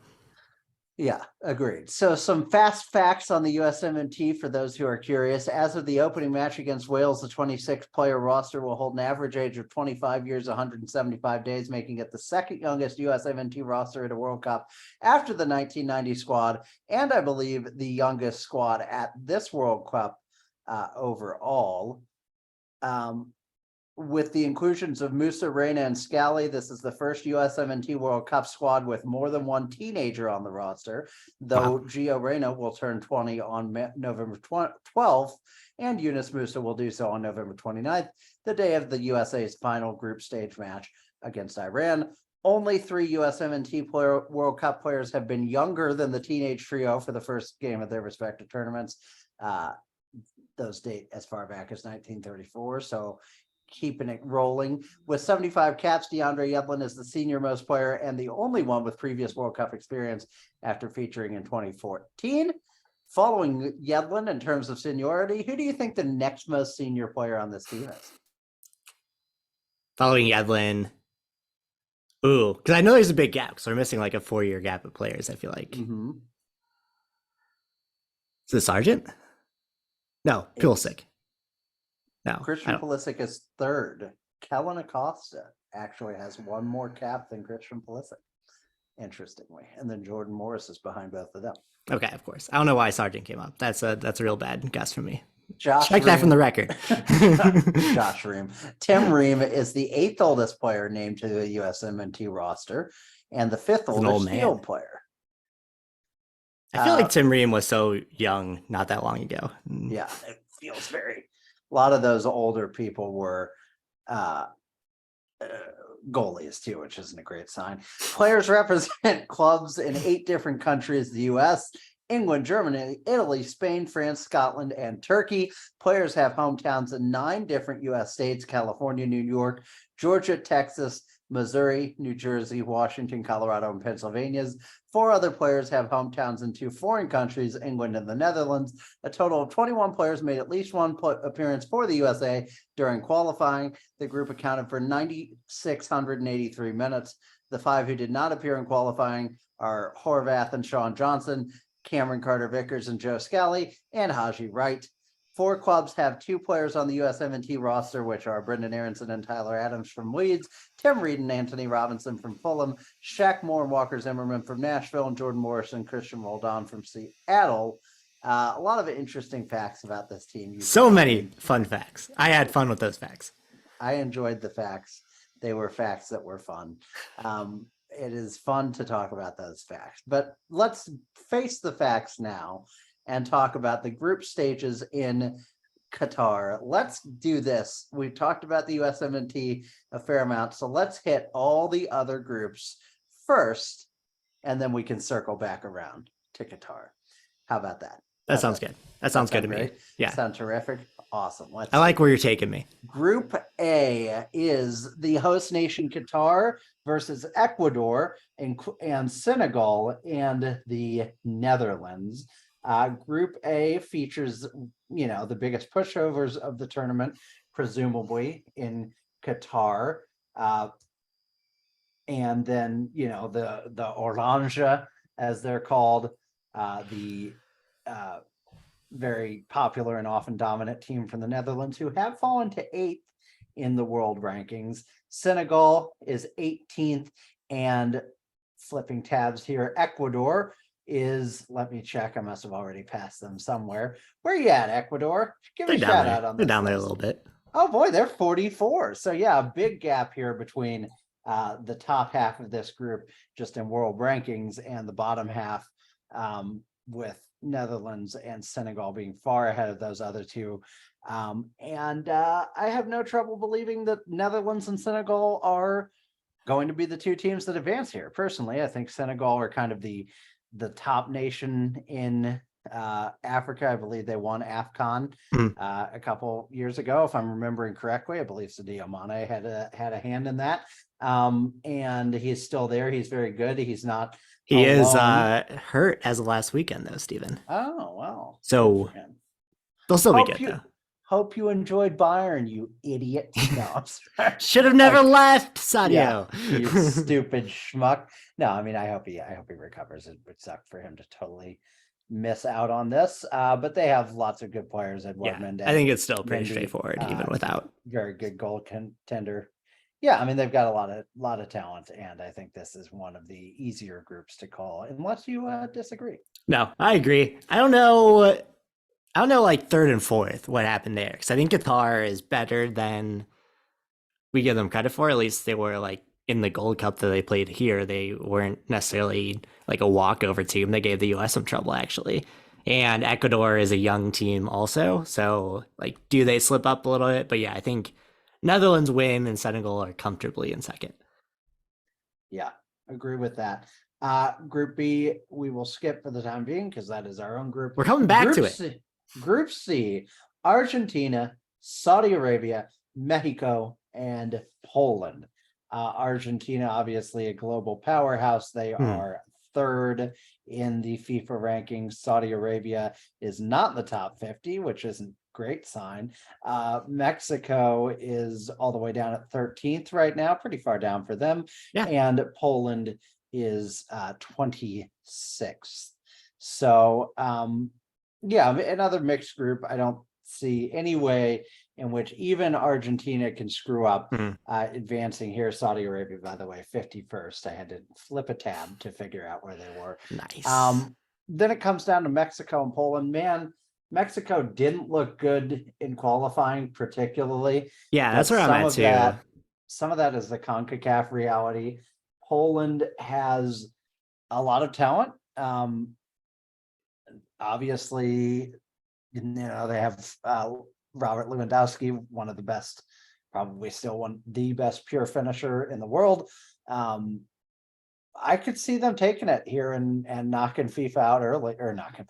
yeah, agreed. So some fast facts on the USMNT for those who are curious. As of the opening match against Wales, the 26-player roster will hold an average age of 25 years, 175 days, making it the second youngest USMNT roster at a World Cup after the 1990 squad, and I believe the youngest squad at this World Cup overall. With the inclusions of Musa, Reyna, and Scally, this is the first USMNT World Cup squad with more than one teenager on the roster, though Gio Reyna will turn 20 on November 12th, and Yunus Musa will do so on November 29th, the day of the USA's final group stage match against Iran. Only 3 USMNT World Cup players have been younger than the teenage trio for the first game of their respective tournaments. Those date as far back as 1934, so keeping it rolling. With 75 caps, DeAndre Yedlin is the senior most player and the only one with previous World Cup experience after featuring in 2014. Following Yedlin in terms of seniority, who do you think the next most senior player on this team is? Following Yedlin. Ooh, because I know there's a big gap, because we're missing like a 4-year gap of players, I feel like. Mm-hmm. Is it Sargent? No, Pulisic. No, Christian Pulisic is third. Kellen Acosta actually has one more cap than Christian Pulisic, interestingly. And then Jordan Morris is behind both of them. Okay, of course. I don't know why Sargent came up. That's a real bad guess from me. Josh Check Ream. that from the record. Josh Ream. Tim Ream is the 8th oldest player named to the USMNT roster and the 5th oldest field player. I feel like Tim Ream was so young not that long ago. Yeah, it feels very. A lot of those older people were goalies too, which isn't a great sign. Players represent clubs in 8 different countries: the US, England, Germany, Italy, Spain, France, Scotland, and Turkey. Players have hometowns in 9 different US states: California, New York, Georgia, Texas, Missouri, New Jersey, Washington, Colorado, and Pennsylvania. 4 other players have hometowns in 2 foreign countries, England and the Netherlands. A total of 21 players made at least one appearance for the USA during qualifying. The group accounted for 9,683 minutes. The 5 who did not appear in qualifying are Horvath and Sean Johnson, Cameron Carter-Vickers and Joe Scally, and Haji Wright. 4 clubs have 2 players on the USMNT roster, which are Brendan Aronson and Tyler Adams from Leeds, Tim Reed and Anthony Robinson from Fulham, Shaq Moore and Walker Zimmerman from Nashville, and Jordan Morris and Christian Roldan from Seattle. A lot of interesting facts about this team. So many fun facts. I had fun with those facts. I enjoyed the facts. They were facts that were fun. It is fun to talk about those facts, but let's face the facts now and talk about the group stages in Qatar. Let's do this. We've talked about the USMNT a fair amount, so let's hit all the other groups first, and then we can circle back around to Qatar. How about that? That sounds good. That sounds good to me. Yeah. Sound terrific? Awesome. I like where you're taking me. Group A is the host nation Qatar versus Ecuador and Senegal and the Netherlands. Group A features, the biggest pushovers of the tournament, presumably in Qatar. And then, the Orange, as they're called, the very popular and often dominant team from the Netherlands, who have fallen to 8th in the world rankings. Senegal is 18th, and flipping tabs here, Ecuador is, let me check, I must have already passed them somewhere. Where are you at, Ecuador? Give me a shout out on this. They're down there a little bit. Oh boy, they're 44. So yeah, a big gap here between the top half of this group just in world rankings and the bottom half, with Netherlands and Senegal being far ahead of those other two. And I have no trouble believing that Netherlands and Senegal are going to be the 2 teams that advance here. Personally, I think Senegal are kind of the top nation in Africa. I believe they won AFCON a couple years ago, if I'm remembering correctly. I believe Sadio Mane had a hand in that. And he's still there. He's very good. He's not. He is hurt as of last weekend, though, Stephen. Oh, wow. So they'll still be good, though. Hope you enjoyed Bayern, you idiot. No, should have never left, Sadio. Yeah, you stupid schmuck. No, I mean, I hope he recovers. It would suck for him to totally miss out on this. But they have lots of good players. Edouard Mendy. I think it's still pretty straightforward, even without. Very good goal contender. Yeah, I mean, they've got a lot of talent, and I think this is one of the easier groups to call, unless you disagree. No, I agree. I don't know, like 3rd and 4th, what happened there, because I think Qatar is better than we give them credit for. At least they were like in the Gold Cup that they played here. They weren't necessarily like a walkover team. They gave the US some trouble, actually. And Ecuador is a young team also, so like, do they slip up a little bit? But yeah, I think Netherlands win and Senegal are comfortably in 2nd. Yeah, agree with that. Group B, we will skip for the time being because that is our own group. We're coming back to it. Group C, Argentina, Saudi Arabia, Mexico, and Poland. Argentina, obviously a global powerhouse. They are 3rd in the FIFA rankings. Saudi Arabia is not in the top 50, which isn't great sign. Mexico is all the way down at 13th right now, pretty far down for them. Yeah. And Poland is 26th. So another mixed group. I don't see any way in which even Argentina can screw up advancing here. Saudi Arabia, by the way, 51st. I had to flip a tab to figure out where they were. Nice. Then it comes down to Mexico and Poland. Man, Mexico didn't look good in qualifying, particularly. Yeah, that's where I'm at too. Some of that is the CONCACAF reality. Poland has a lot of talent. Obviously, you know, they have Robert Lewandowski, one of the best, probably still the best pure finisher in the world. I could see them taking it here and knocking FIFA out early, or knocking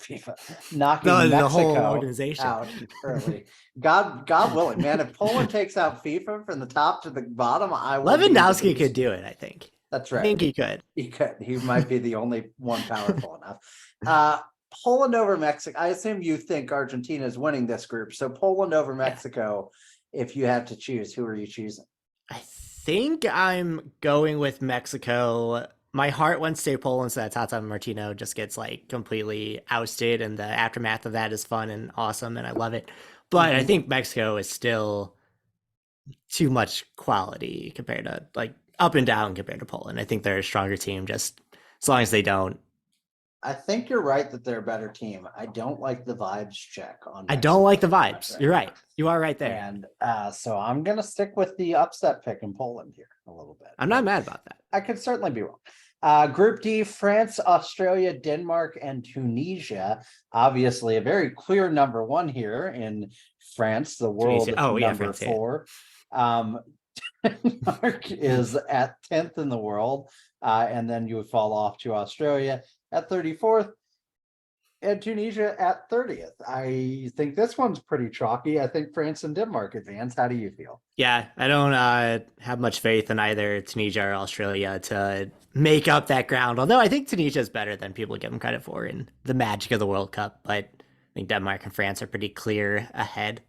the Mexico whole organization out early. God willing, man. If Poland takes out FIFA from the top to the bottom, I will. Lewandowski could do it. I think. That's right. I think he could. He could. He might be the only one powerful enough. Poland over Mexico. I assume you think Argentina is winning this group. So Poland over Mexico. If you had to choose, who are you choosing? I think I'm going with Mexico. My heart wants to say Poland, so that Tata Martino just gets like completely ousted, and the aftermath of that is fun and awesome, and I love it. But I think Mexico is still too much quality compared to like up and down compared to Poland. I think they're a stronger team, just as long as they don't. I think you're right that they're a better team. I don't like the vibes check on Mexico. I don't like the vibes. You're right. You are right there. And so I'm going to stick with the upset pick in Poland here a little bit. I'm not mad about that. I could certainly be wrong. Group D, France, Australia, Denmark, and Tunisia. Obviously, a very clear number one here in France, the world number 4. Denmark is at 10th in the world, and then you would fall off to Australia at 34th, and Tunisia at 30th. I think this one's pretty chalky. I think France and Denmark advance. How do you feel? Yeah, I don't have much faith in either Tunisia or Australia to make up that ground. Although I think Tunisia is better than people give them credit for in the magic of the World Cup. But I think Denmark and France are pretty clear ahead.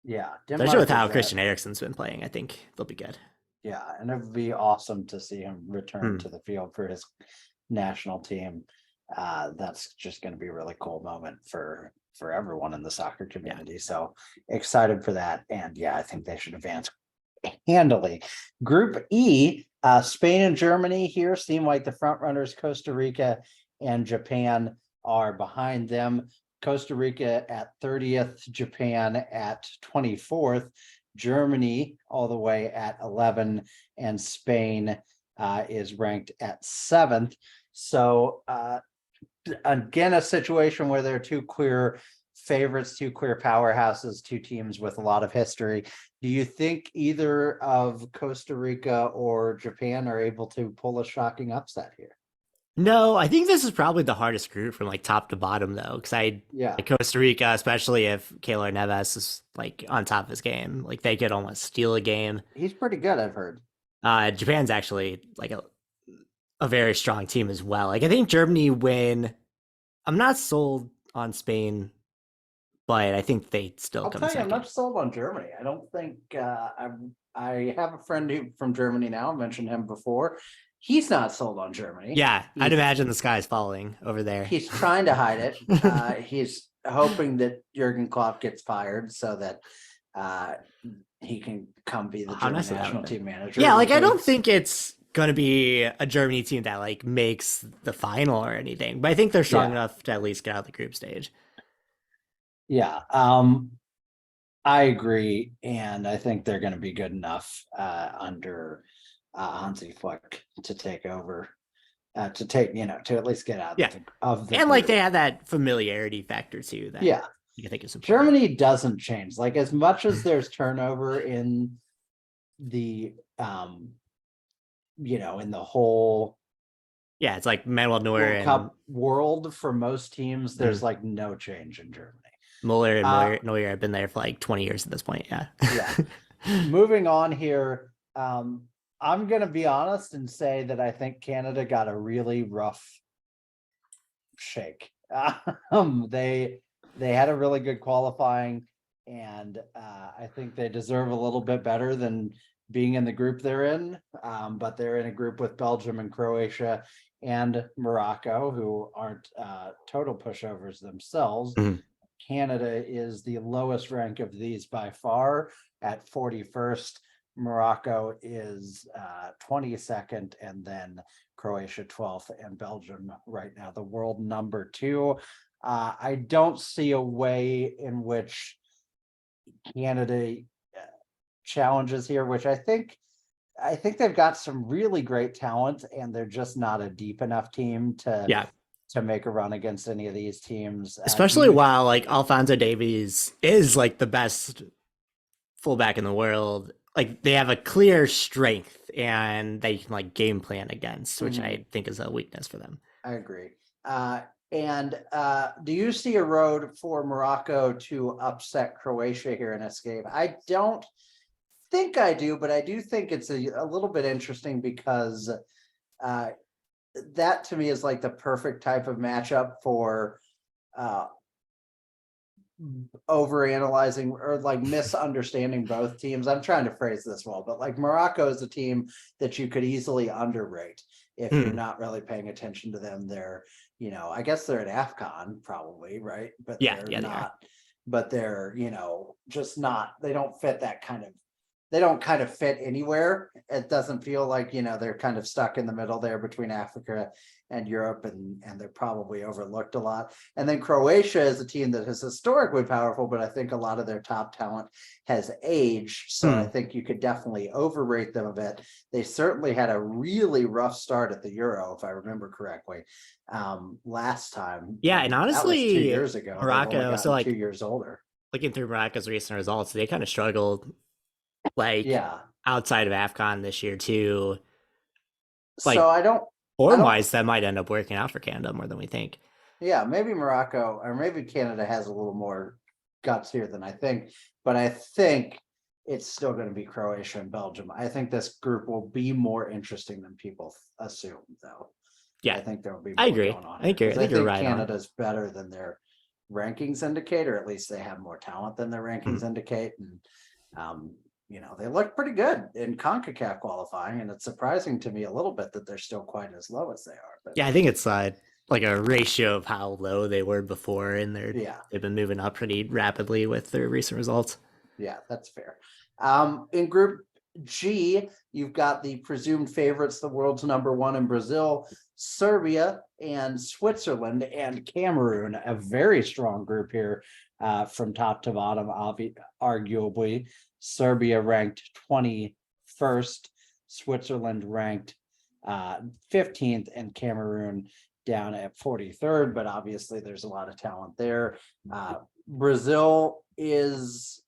Yeah, especially with how Christian Eriksen's been playing, I think they'll be good. Yeah, and it would be awesome to see him return to the field for his national team. That's just going to be a really cool moment for everyone in the soccer community. So excited for that. And yeah, I think they should advance handily. Group E, Spain and Germany here seem like the front runners. Costa Rica and Japan are behind them. Costa Rica at 30th, Japan at 24th, Germany all the way at 11, and Spain is ranked at 7th. So again, a situation where there are two clear favorites, two clear powerhouses, two teams with a lot of history. Do you think either of Costa Rica or Japan are able to pull a shocking upset here? No, I think this is probably the hardest group from like top to bottom though, because like Costa Rica, especially if Keylor Navas is like on top of his game, like they could almost steal a game. He's pretty good, I've heard. Japan's actually like a very strong team as well. Like I think Germany win. I'm not sold on Spain, but I think they still come second. I'm not sold on Germany. I don't think I have a friend from Germany now. I mentioned him before. He's not sold on Germany. Yeah, I'd imagine the sky's falling over there. He's trying to hide it. He's hoping that Jurgen Klopp gets fired so that he can come be the German national team manager. Yeah, like I don't think it's going to be a Germany team that like makes the final or anything, but I think they're strong enough to at least get out of the group stage. Yeah, I agree, and I think they're going to be good enough under Hansi Flick to take over, to at least get out of the and like they had that familiarity factor too. That I think is important. Germany doesn't change. Like as much as there's turnover in the in the whole it's like Manuel Neuer World Cup world for most teams. There's like no change in Germany. Muller and Neuer have been there for like 20 years at this point. Yeah. Moving on here. I'm going to be honest and say that I think Canada got a really rough shake. They had a really good qualifying, and I think they deserve a little bit better than being in the group they're in. But they're in a group with Belgium and Croatia and Morocco, who aren't total pushovers themselves. Canada is the lowest rank of these by far at 41st. Morocco is 22nd, and then Croatia 12th, and Belgium right now the world number 2. I don't see a way in which Canada challenges here, which I think they've got some really great talent, and they're just not a deep enough team to make a run against any of these teams. Especially while like Alphonso Davies is like the best fullback in the world, like they have a clear strength and they can like game plan against, which I think is a weakness for them. I agree. And do you see a road for Morocco to upset Croatia here in this game? I don't think I do, but I do think it's a little bit interesting because that to me is like the perfect type of matchup for overanalyzing or like misunderstanding both teams. I'm trying to phrase this well, but like Morocco is a team that you could easily underrate if you're not really paying attention to them. They're, I guess they're at AFCON probably, right? But they're not, but they're, just not, they don't fit that kind of, they don't kind of fit anywhere. It doesn't feel like, they're kind of stuck in the middle there between Africa and Europe, and they're probably overlooked a lot. And then Croatia is a team that is historically powerful, but I think a lot of their top talent has aged. So I think you could definitely overrate them a bit. They certainly had a really rough start at the Euro, if I remember correctly, last time. Yeah, and honestly, that was 2 years ago. Morocco, so like 2 years older. Looking through Morocco's recent results, they kind of struggled outside of AFCON this year too. Like, so I don't form-wise, that might end up working out for Canada more than we think. Yeah, maybe Morocco or maybe Canada has a little more guts here than I think, but I think it's still going to be Croatia and Belgium. I think this group will be more interesting than people assume, though. Yeah, I think there will be more going on. I think you're right. Canada's better than their rankings indicate, or at least they have more talent than their rankings indicate. And they look pretty good in CONCACAF qualifying, and it's surprising to me a little bit that they're still quite as low as they are. But yeah, I think it's like a ratio of how low they were before, and they've been moving up pretty rapidly with their recent results. Yeah, that's fair. In Group G, you've got the presumed favorites, the world's number 1 in Brazil, Serbia, and Switzerland, and Cameroon. A very strong group here from top to bottom, arguably. Serbia ranked 21st, Switzerland ranked 15th, and Cameroon down at 43rd, but obviously there's a lot of talent there. Brazil is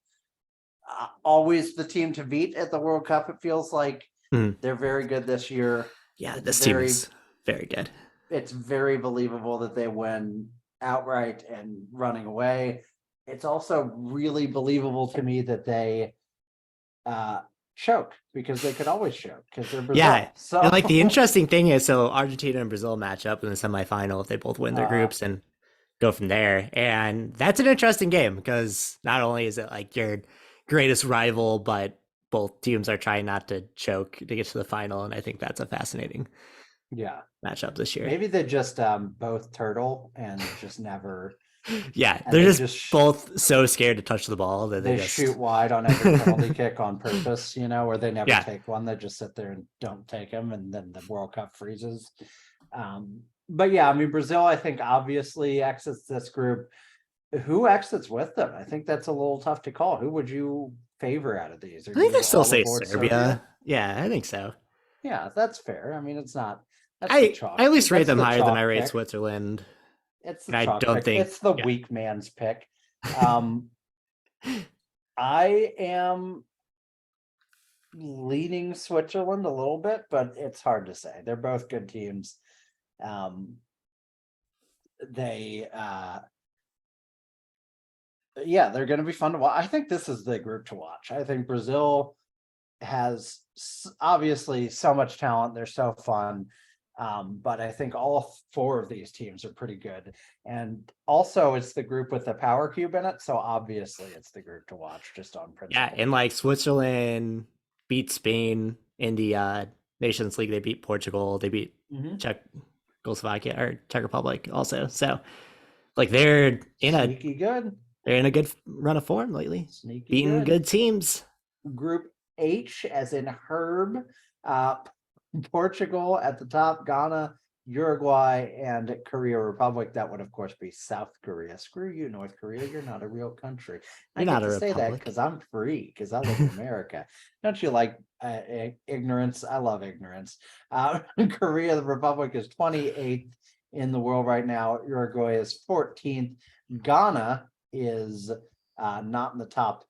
always the team to beat at the World Cup. It feels like they're very good this year. Yeah, this team is very good. It's very believable that they win outright and running away. It's also really believable to me that they choke, because they could always choke because they're Brazil. Yeah, so and like the interesting thing is, so Argentina and Brazil match up in the semifinal if they both win their groups and go from there, and that's an interesting game because not only is it like your greatest rival, but both teams are trying not to choke to get to the final, and I think that's a fascinating matchup this year. Maybe they just both turtle and just never. Yeah, they're just both so scared to touch the ball that they just shoot wide on every penalty kick on purpose, or they never take one. They just sit there and don't take them, and then the World Cup freezes. But yeah, I mean, Brazil, I think obviously exits this group. Who exits with them? I think that's a little tough to call. Who would you favor out of these? I think I still say Serbia. Yeah, I think so. Yeah, that's fair. I mean, it's not. I at least rate them higher than I rate Switzerland. It's the I don't think it's the weak man's pick. I am leaning Switzerland a little bit, but it's hard to say. They're both good teams. They're going to be fun to watch. I think this is the group to watch. I think Brazil has obviously so much talent. They're so fun. But I think all 4 of these teams are pretty good. And also it's the group with the power cube in it. So obviously it's the group to watch just on principle. Yeah, and like Switzerland beat Spain in the Nations League. They beat Portugal. They beat Czechoslovakia or Czech Republic also. So like they're in Sneaky good. They're in a good run of form lately. Sneaky Beating good teams. Group H, as in Herb, Portugal at the top, Ghana, Uruguay, and Korea Republic. That would, of course, be South Korea. Screw you, North Korea. You're not a real country. You're I not get a to say that republic. because I'm free, because I live in America. Don't you like ignorance? I love ignorance. Korea, the Republic, is 28th in the world right now. Uruguay is 14th. Ghana is not in the top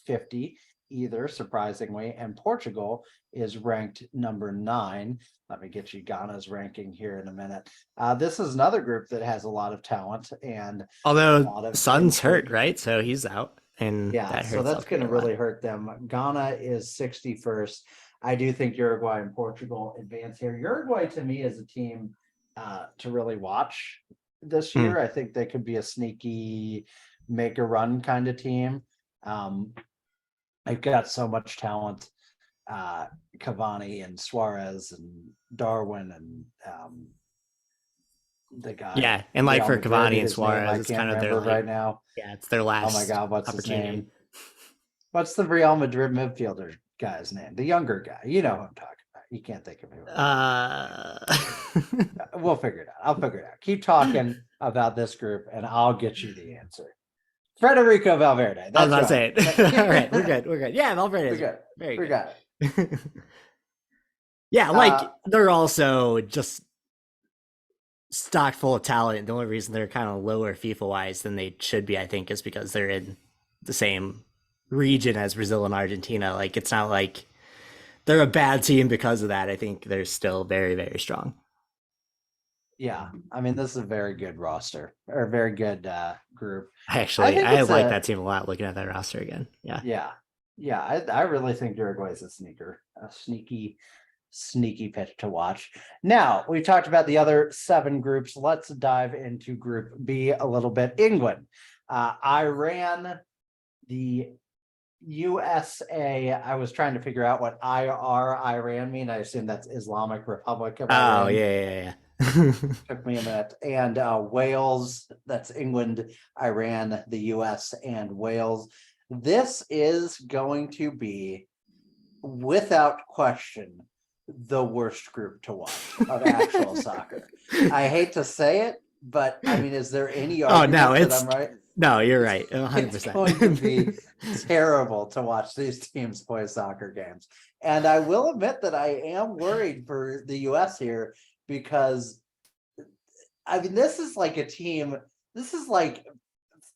50 either, surprisingly, and Portugal is ranked number 9. Let me get you Ghana's ranking here in a minute. This is another group that has a lot of talent and a Although lot of Son's hurt, intrigue. right? So he's out, and Yeah, that so hurts. that's going to really hurt them. Ghana is 61st. I do think Uruguay and Portugal advance here. Uruguay, to me, is a team to really watch this year. I think they could be a sneaky make a run kind of team. They've got so much talent. Cavani and Suarez and Darwin and the guy. Yeah, and like Real for Madrid, Cavani and his name I Suarez, it's can't kind of their remember like, right now. yeah, it's their last. Oh my God, what's his opportunity. name? What's the Real Madrid midfielder guy's name? The younger guy. You know who I'm talking about. You can't think of him. We'll figure it out. I'll figure it out. Keep talking about this group and I'll get you the answer. Federico Valverde. I was about That's to say it. All right, we're good. We're good. Yeah, Valverde is good. very We good. got it. Yeah, like they're also just stocked full of talent. The only reason they're kind of lower FIFA wise than they should be, I think, is because they're in the same region as Brazil and Argentina. Like it's not like they're a bad team because of that. I think they're still very, very strong. Yeah, I mean, this is a very good roster or a very good group. Actually, I like that team a lot. Looking at that roster again, yeah. I really think Uruguay is a sneaky pitch to watch. Now we talked about the other 7 groups. Let's dive into Group B a little bit. England, Iran, the USA. I was trying to figure out what Iran mean. I assume that's Islamic Republic of Iran. Oh yeah. Took me a minute. And Wales, that's England, Iran, the US, and Wales. This is going to be, without question, the worst group to watch of actual soccer. I hate to say it, but I mean, is there any argument that I'm right? No, you're right. 100%. It's going to be terrible to watch these teams play soccer games. And I will admit that I am worried for the US here because, I mean, this is like a team, this is like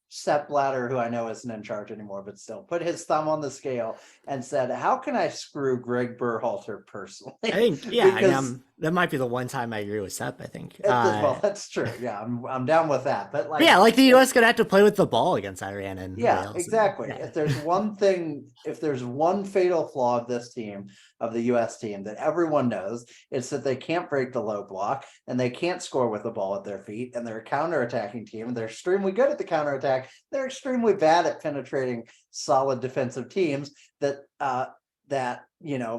Sepp Blatter, who I know isn't in charge anymore, but still put his thumb on the scale and said, how can I screw Greg Berhalter personally? I think, yeah, because that might be the one time I agree with Sepp, I think. Well, that's true. Yeah, I'm down with that. But like, yeah, like the US gonna have to play with the ball against Iran and Wales. Exactly. If there's one thing, if there's one fatal flaw of this team, of the US team, that everyone knows, it's that they can't break the low block and they can't score with the ball at their feet, and they're a counterattacking team, and they're extremely good at the counterattack. They're extremely bad at penetrating solid defensive teams that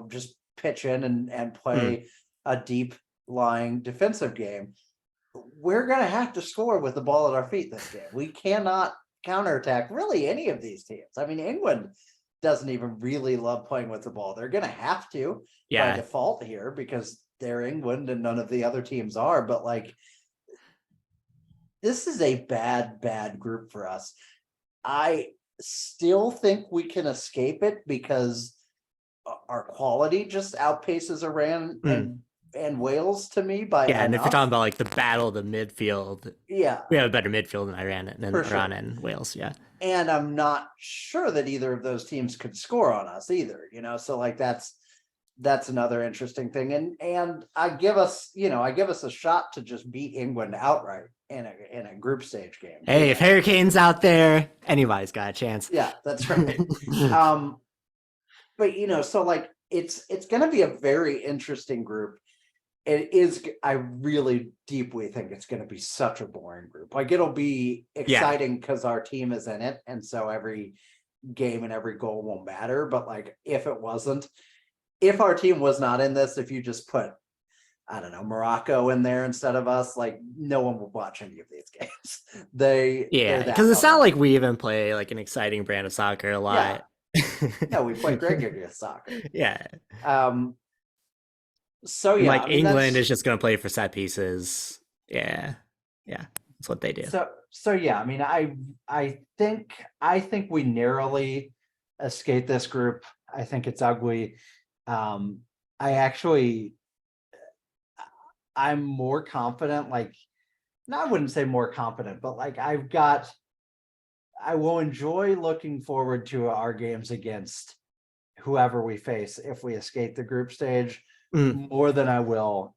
just pitch in and play a deep lying defensive game. We're going to have to score with the ball at our feet this game. We cannot counterattack really any of these teams. I mean, England doesn't even really love playing with the ball. They're going to have to by default here because they're England and none of the other teams are. But like, this is a bad group for us. I still think we can escape it because our quality just outpaces Iran and Wales to me by enough. And if you're talking about like the battle of the midfield, we have a better midfield than Iran and Wales. And I'm not sure that either of those teams could score on us either, so like that's another interesting thing. And I give us a shot to just beat England outright in a group stage game. Hey, if Hurricane's out there, anybody's got a chance. Yeah, that's right. But so like it's going to be a very interesting group. It is. I really deeply think it's going to be such a boring group. Like, it'll be exciting because our team is in it, and so every game and every goal won't matter. But like, if our team was not in this, if you just put I don't know, Morocco in there instead of us, like no one will watch any of these games. They're that because it's not well. like we even play like an exciting brand of soccer a lot. No, we play great soccer. Yeah. So And yeah, like I mean England that's is just going to play for set pieces. Yeah. Yeah. That's what they do. so yeah, I mean I think we narrowly escaped this group. I think it's ugly. I actually I'm more confident, like no, I wouldn't say more confident, but like I will enjoy looking forward to our games against whoever we face if we escape the group stage more than I will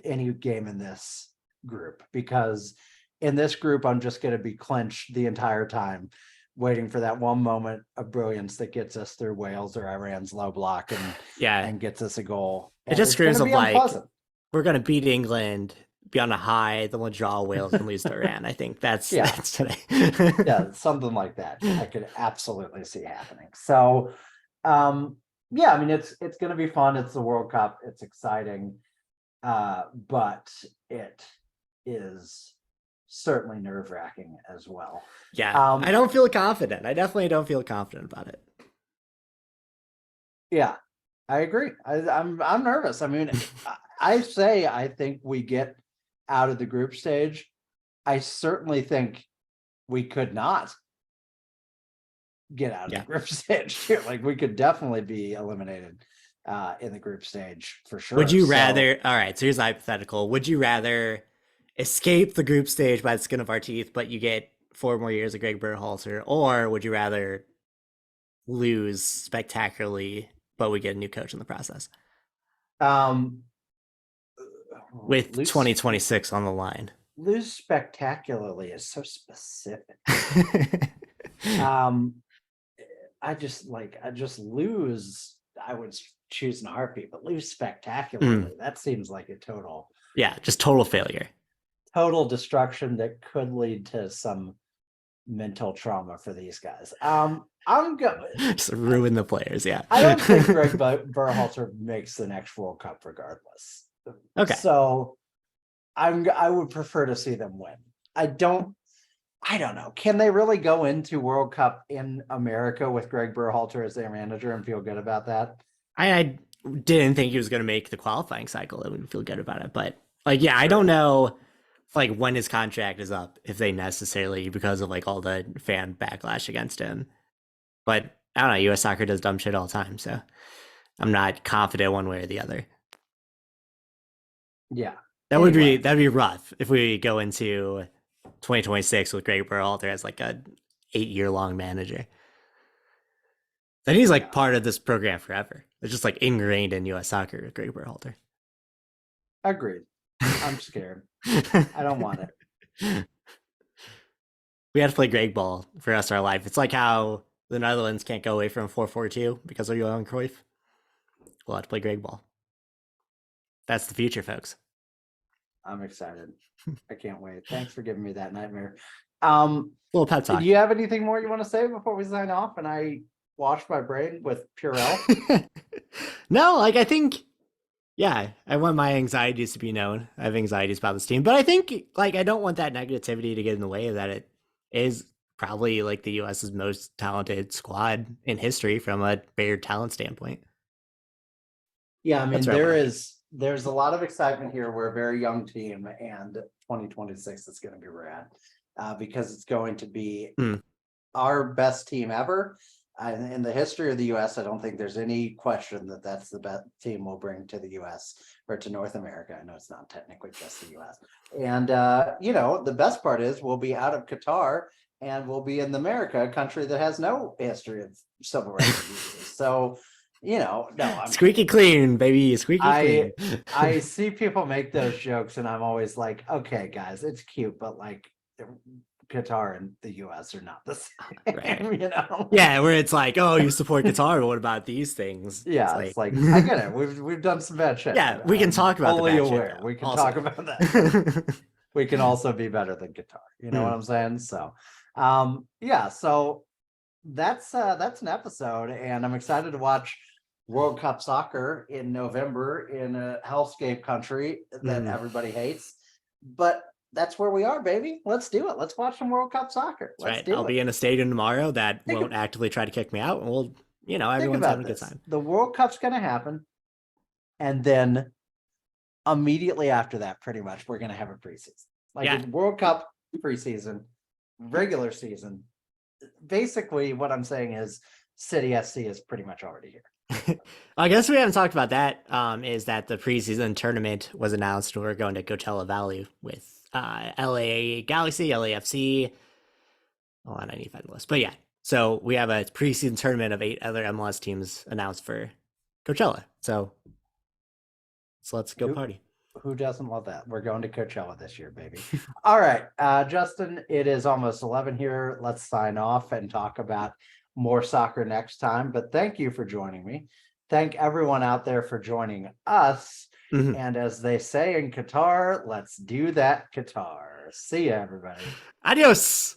any game in this group, because in this group I'm just going to be clenched the entire time waiting for that one moment of brilliance that gets us through Wales or Iran's low block and gets us a goal. It And just it's going screams to of be like unpleasant. we're going to beat England, be on a high, then we'll draw Wales and lose to Iran. I think that's today. Yeah, something like that I could absolutely see happening. So yeah, I mean it's going to be fun. It's the World Cup. It's exciting. But it is certainly nerve-wracking as well. Yeah, I don't feel confident. I definitely don't feel confident about it. Yeah, I agree. I'm nervous. I mean, I think we get out of the group stage. I certainly think we could not get out of the group stage too. Like we could definitely be eliminated in the group stage for sure. Would you rather, all right, so here's a hypothetical. Would you rather escape the group stage by the skin of our teeth, but you get 4 more years of Greg Berhalter, or would you rather lose spectacularly, but we get a new coach in the process? With 2026 on the line. Lose spectacularly is so specific. I just lose. I would choose in a heartbeat, but lose spectacularly. That seems like a total. Yeah, just total failure. Total destruction that could lead to some mental trauma for these guys. I'm going just ruin the players. Yeah, I don't think Greg Berhalter makes the next World Cup regardless. Okay, so I would prefer to see them win. I don't know. Can they really go into World Cup in America with Greg Berhalter as their manager and feel good about that? I didn't think he was going to make the qualifying cycle. I wouldn't feel good about it, but like, yeah, I don't know like when his contract is up, if they necessarily, because of like all the fan backlash against him. But I don't know, US soccer does dumb shit all the time, so I'm not confident one way or the other. Yeah. That'd be rough if we go into 2026 with Greg Berhalter as like a 8-year-long manager. Then he's like part of this program forever. It's just like ingrained in US soccer with Greg Berhalter. Agreed. I'm scared. I don't want it. We had to play Greg ball for the rest of our life. It's like how the Netherlands can't go away from 4-4-2 because of Johan Cruyff. We'll have to play Greg ball. That's the future, folks. I'm excited. I can't wait. Thanks for giving me that nightmare. Little pep talk. Do you have anything more you want to say before we sign off and I wash my brain with Purell? No, like I think, yeah, I want my anxieties to be known. I have anxieties about this team, but I think like I don't want that negativity to get in the way of that. It is probably like the US's most talented squad in history from a bare talent standpoint. Yeah, I mean there's a lot of excitement here. We're a very young team, and 2026 is going to be rad because it's going to be our best team ever. In the history of the US, I don't think there's any question that that's the best team we'll bring to the US or to North America. I know it's not technically just the US. And, the best part is we'll be out of Qatar and we'll be in America, a country that has no history of civil rights abuses. So, squeaky clean, baby, squeaky clean. I see people make those jokes and I'm always like, okay, guys, it's cute, but like Qatar and the US are not the same, right. Yeah, where it's like, oh, you support Qatar, but what about these things? Yeah, it's like I get it. We've done some bad shit. Yeah, we can talk about the bad aware. shit. We can talk about that. We can also be better than Qatar. You know what I'm saying? So so that's an episode, and I'm excited to watch World Cup soccer in November in a hellscape country that everybody hates. But that's where we are, baby. Let's do it. Let's watch some World Cup soccer. That's Let's right. do I'll it. be in a stadium tomorrow that Think won't actively try to kick me out, and we'll, Think everyone's about having a good this. time. The World Cup's going to happen. And then immediately after that, pretty much, we're going to have a preseason. Like World Cup preseason, regular season. Basically, what I'm saying is City SC is pretty much already here. I guess we haven't talked about that. Is that the preseason tournament was announced? We're going to Coachella Valley with LA Galaxy, LAFC. Hold on, I need to find the list. But yeah, so we have a preseason tournament of 8 other MLS teams announced for Coachella. So let's go party. Who doesn't love that? We're going to Coachella this year, baby. All right, Justin, it is almost 11 here. Let's sign off and talk about more soccer next time. But thank you for joining me. Thank everyone out there for joining us. And as they say in Qatar, let's do that Qatar. See ya, everybody. Adios.